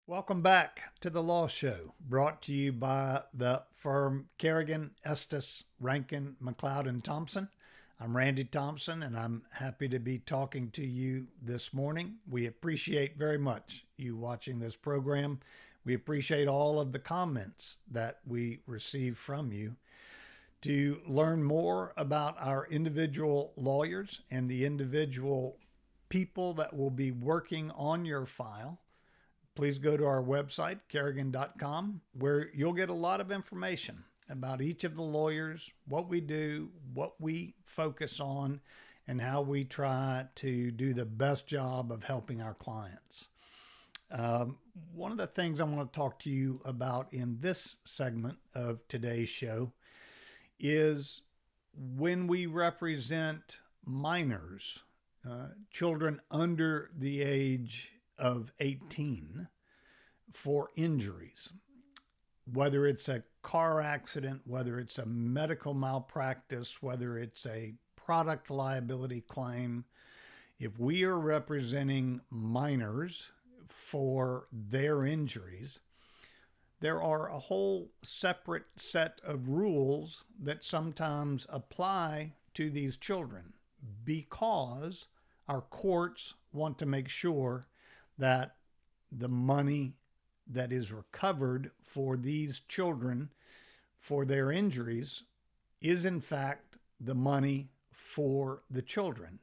Welcome back to the Law Show, brought to you by the firm Kerrigan, Estes, Rankin, McLeod, and Thompson. I'm Randy Thompson, and I'm happy to be talking to you this morning. We appreciate very much you watching this program. We appreciate all of the comments that we receive from you. To learn more about our individual lawyers and the individual people that will be working on your file, please go to our website, kerrigan.com, where you'll get a lot of information about each of the lawyers, what we do, what we focus on, and how we try to do the best job of helping our clients. One of the things I want to talk to you about in this segment of today's show is when we represent minors, children under the age of 18 for injuries, whether it's a car accident, whether it's a medical malpractice, whether it's a product liability claim. If we are representing minors for their injuries, there are a whole separate set of rules that sometimes apply to these children because our courts want to make sure that the money that is recovered for these children for their injuries is in fact the money for the children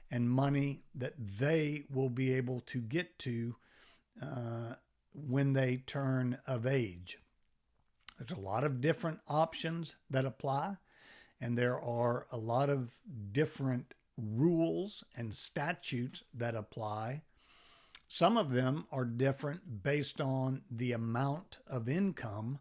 and money that they will be able to get to when they turn of age. There's a lot of different options that apply, and there are a lot of different rules and statutes that apply. Some of them are different based on the amount of income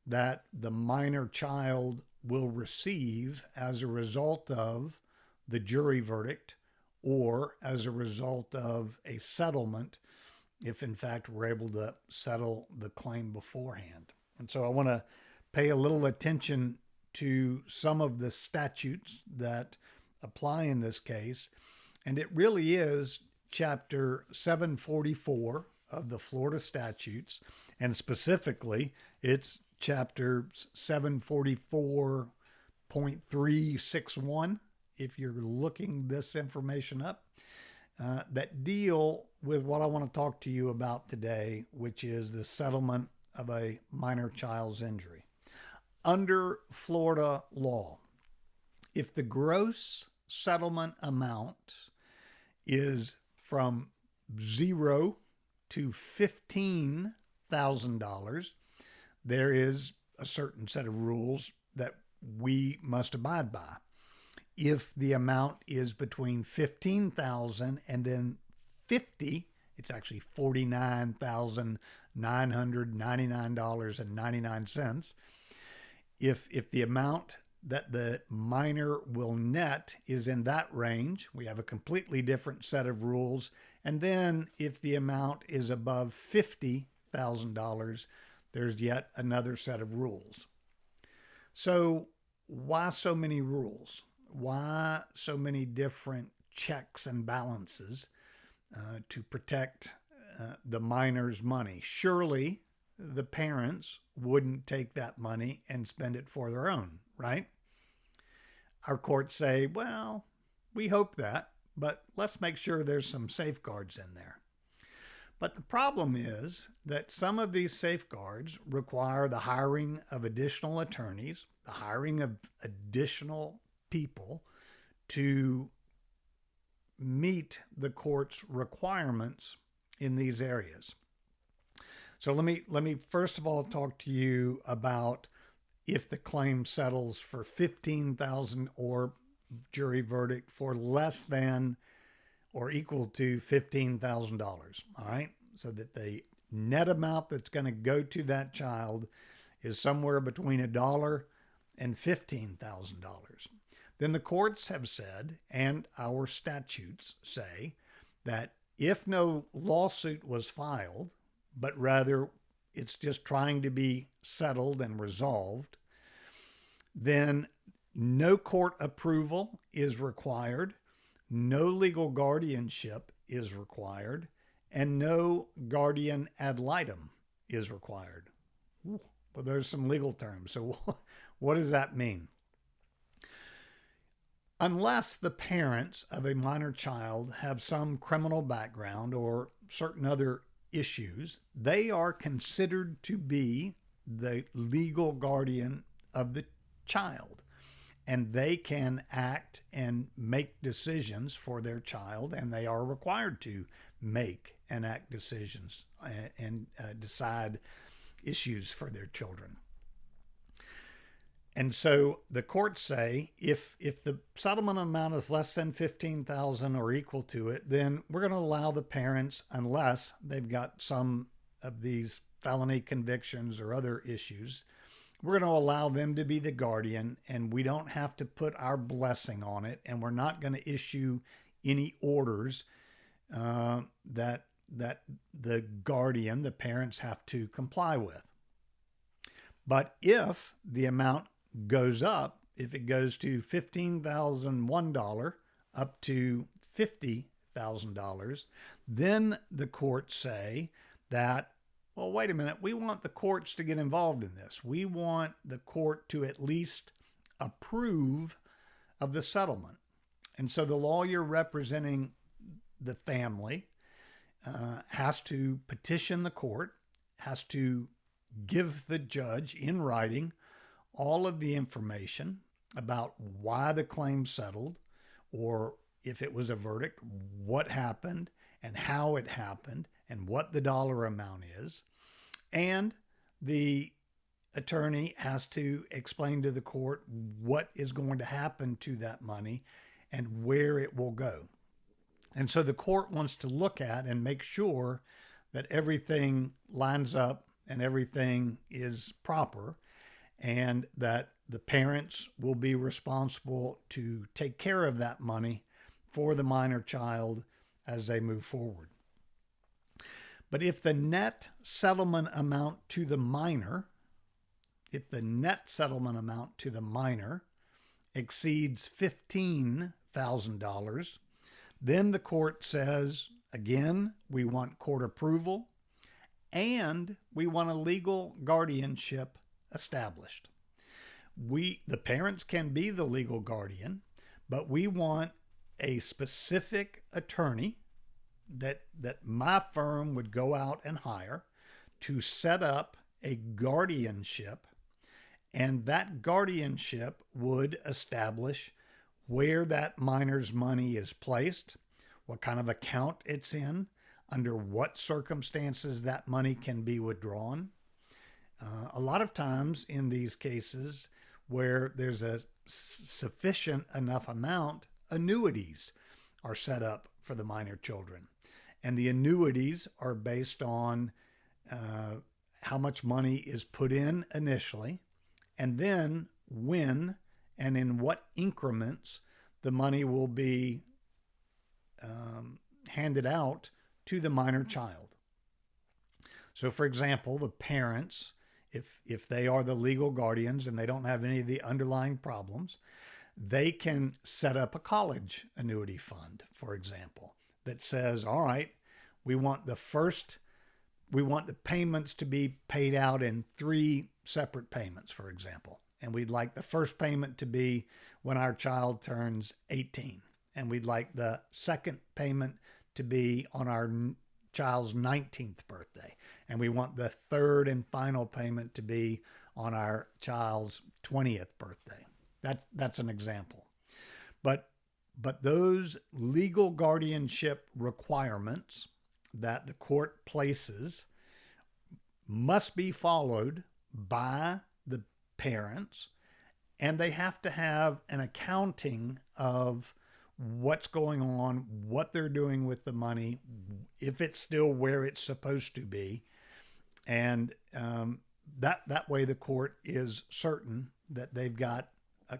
that the minor child will receive as a result of the jury verdict or as a result of a settlement, if in fact we're able to settle the claim beforehand. And so I want to pay a little attention to some of the statutes that apply in this case. And it really is Chapter 744 of the Florida statutes, and specifically it's Chapter 744.361, if you're looking this information up, that deal with what I want to talk to you about today, which is the settlement of a minor child's injury. Under Florida law, if the gross settlement amount is from $0 to $15,000, there is a certain set of rules that we must abide by. If the amount is between $15,000 and then $50,000, it's actually $49,999.99. If the amount that the minor will net is in that range, we have a completely different set of rules. And then if the amount is above $50,000, there's yet another set of rules. So why so many rules? Why so many different checks and balances to protect the minor's money? Surely the parents wouldn't take that money and spend it for their own, right? Our courts say, well, we hope that, but let's make sure there's some safeguards in there. But the problem is that some of these safeguards require the hiring of additional attorneys, the hiring of additional people to meet the court's requirements in these areas. So let me first of all talk to you about if the claim settles for $15,000 or jury verdict for less than or equal to $15,000. All right. So that the net amount that's going to go to that child is somewhere between $1 and $15,000. Then the courts have said, and our statutes say, that if no lawsuit was filed, but rather it's just trying to be settled and resolved, then no court approval is required, no legal guardianship is required, and no guardian ad litem is required. Well, there's some legal terms. So what does that mean? Unless the parents of a minor child have some criminal background or certain other issues, they are considered to be the legal guardian of the child. And they can act and make decisions for their child, and they are required to make and act decisions and decide issues for their children. And so the courts say if the settlement amount is less than $15,000 or equal to it, then we're going to allow the parents, unless they've got some of these felony convictions or other issues, we're going to allow them to be the guardian, and we don't have to put our blessing on it, and we're not going to issue any orders that the guardian, the parents, have to comply with. But if the amount goes up, if it goes to $15,001 up to $50,000, then the courts say that, well, wait a minute, we want the courts to get involved in this. We want the court to at least approve of the settlement. And so the lawyer representing the family has to petition the court, has to give the judge in writing all of the information about why the claim settled, or if it was a verdict, what happened and how it happened and what the dollar amount is. And the attorney has to explain to the court what is going to happen to that money and where it will go. And so the court wants to look at and make sure that everything lines up and everything is proper, and that the parents will be responsible to take care of that money for the minor child as they move forward. But if the net settlement amount to the minor, exceeds $15,000, then the court says, again, we want court approval, and we want a legal guardianship established. The parents can be the legal guardian, but we want a specific attorney that my firm would go out and hire to set up a guardianship, and that guardianship would establish where that minor's money is placed, what kind of account it's in, under what circumstances that money can be withdrawn. A lot of times in these cases where there's a sufficient enough amount, annuities are set up for the minor children. And the annuities are based on how much money is put in initially, and then when and in what increments the money will be handed out to the minor child. So, for example, the parents, if they are the legal guardians and they don't have any of the underlying problems, they can set up a college annuity fund, for example, that says, all right, we want the payments to be paid out in 3 separate payments, for example. And we'd like the first payment to be when our child turns 18. And we'd like the second payment to be on our child's 19th birthday. And we want the third and final payment to be on our child's 20th birthday. That's an example. But those legal guardianship requirements that the court places must be followed by the parents, and they have to have an accounting of what's going on, what they're doing with the money, if it's still where it's supposed to be. And that way the court is certain that they've got a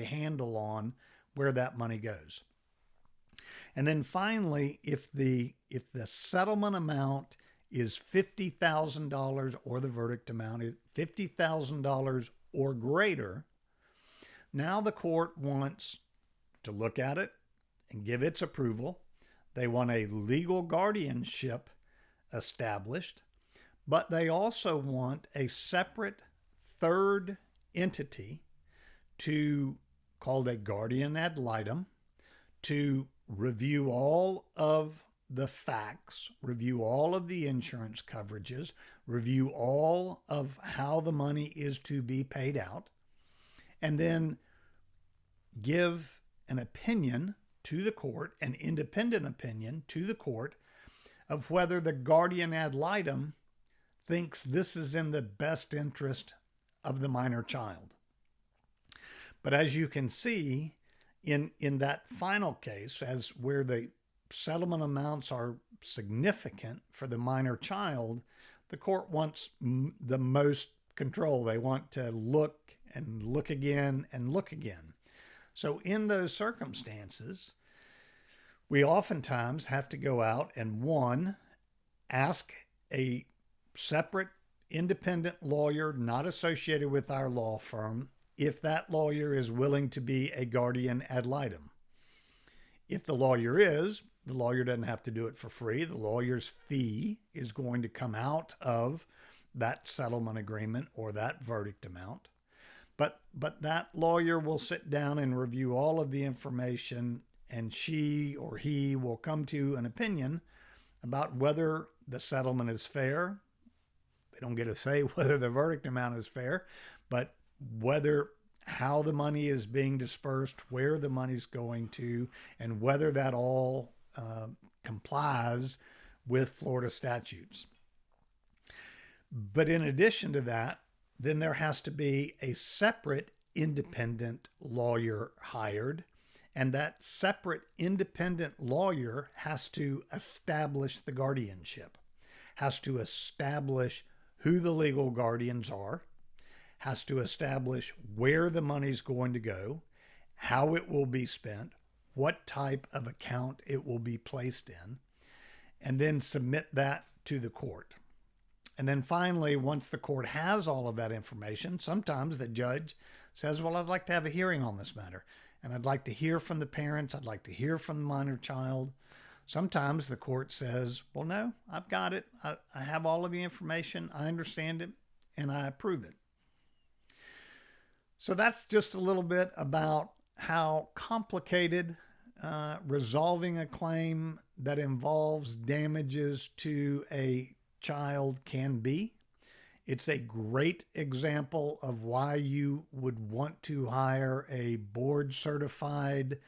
handle on where that money goes. And then finally, if the settlement amount is $50,000, or the verdict amount is $50,000 or greater, now the court wants to look at it and give its approval. They want a legal guardianship established, but they also want a separate third entity called a guardian ad litem to review all of the facts, review all of the insurance coverages, review all of how the money is to be paid out, and then give an opinion to the court, an independent opinion to the court of whether the guardian ad litem thinks this is in the best interest of the minor child. But as you can see, in that final case, as where the settlement amounts are significant for the minor child, the court wants the most control. They want to look and look again and look again. So in those circumstances, we oftentimes have to go out and, one, ask a separate independent lawyer not associated with our law firm if that lawyer is willing to be a guardian ad litem. If the lawyer is, the lawyer doesn't have to do it for free. The lawyer's fee is going to come out of that settlement agreement or that verdict amount. But that lawyer will sit down and review all of the information, and she or he will come to an opinion about whether the settlement is fair. They don't get to say whether the verdict amount is fair, but how the money is being dispersed, where the money's going to, and whether that all complies with Florida statutes. But in addition to that, then there has to be a separate independent lawyer hired, and that separate independent lawyer has to establish the guardianship, has to establish who the legal guardians are, has to establish where the money's going to go, how it will be spent, what type of account it will be placed in, and then submit that to the court. And then finally, once the court has all of that information, sometimes the judge says, well, I'd like to have a hearing on this matter, and I'd like to hear from the parents, I'd like to hear from the minor child. Sometimes the court says, well, no, I've got it. I have all of the information, I understand it, and I approve it. So that's just a little bit about how complicated resolving a claim that involves damages to a child can be. It's a great example of why you would want to hire a board certified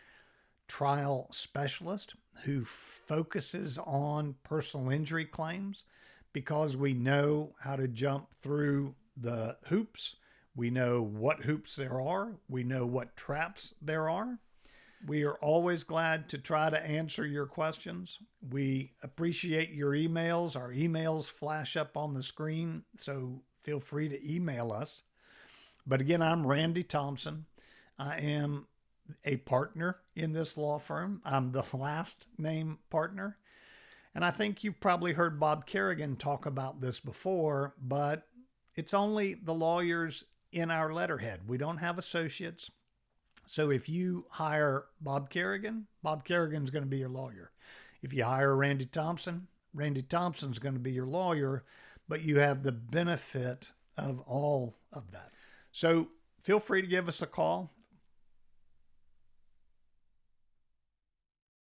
trial specialist who focuses on personal injury claims, because we know how to jump through the hoops. We know what hoops there are. We know what traps there are. We are always glad to try to answer your questions. We appreciate your emails. Our emails flash up on the screen, so feel free to email us. But again, I'm Randy Thompson. I am a partner in this law firm. I'm the last name partner. And I think you've probably heard Bob Kerrigan talk about this before, but it's only the lawyers in our letterhead. We don't have associates. So if you hire Bob Kerrigan's going to be your lawyer. If you hire Randy Thompson's going to be your lawyer, but you have the benefit of all of that. So feel free to give us a call.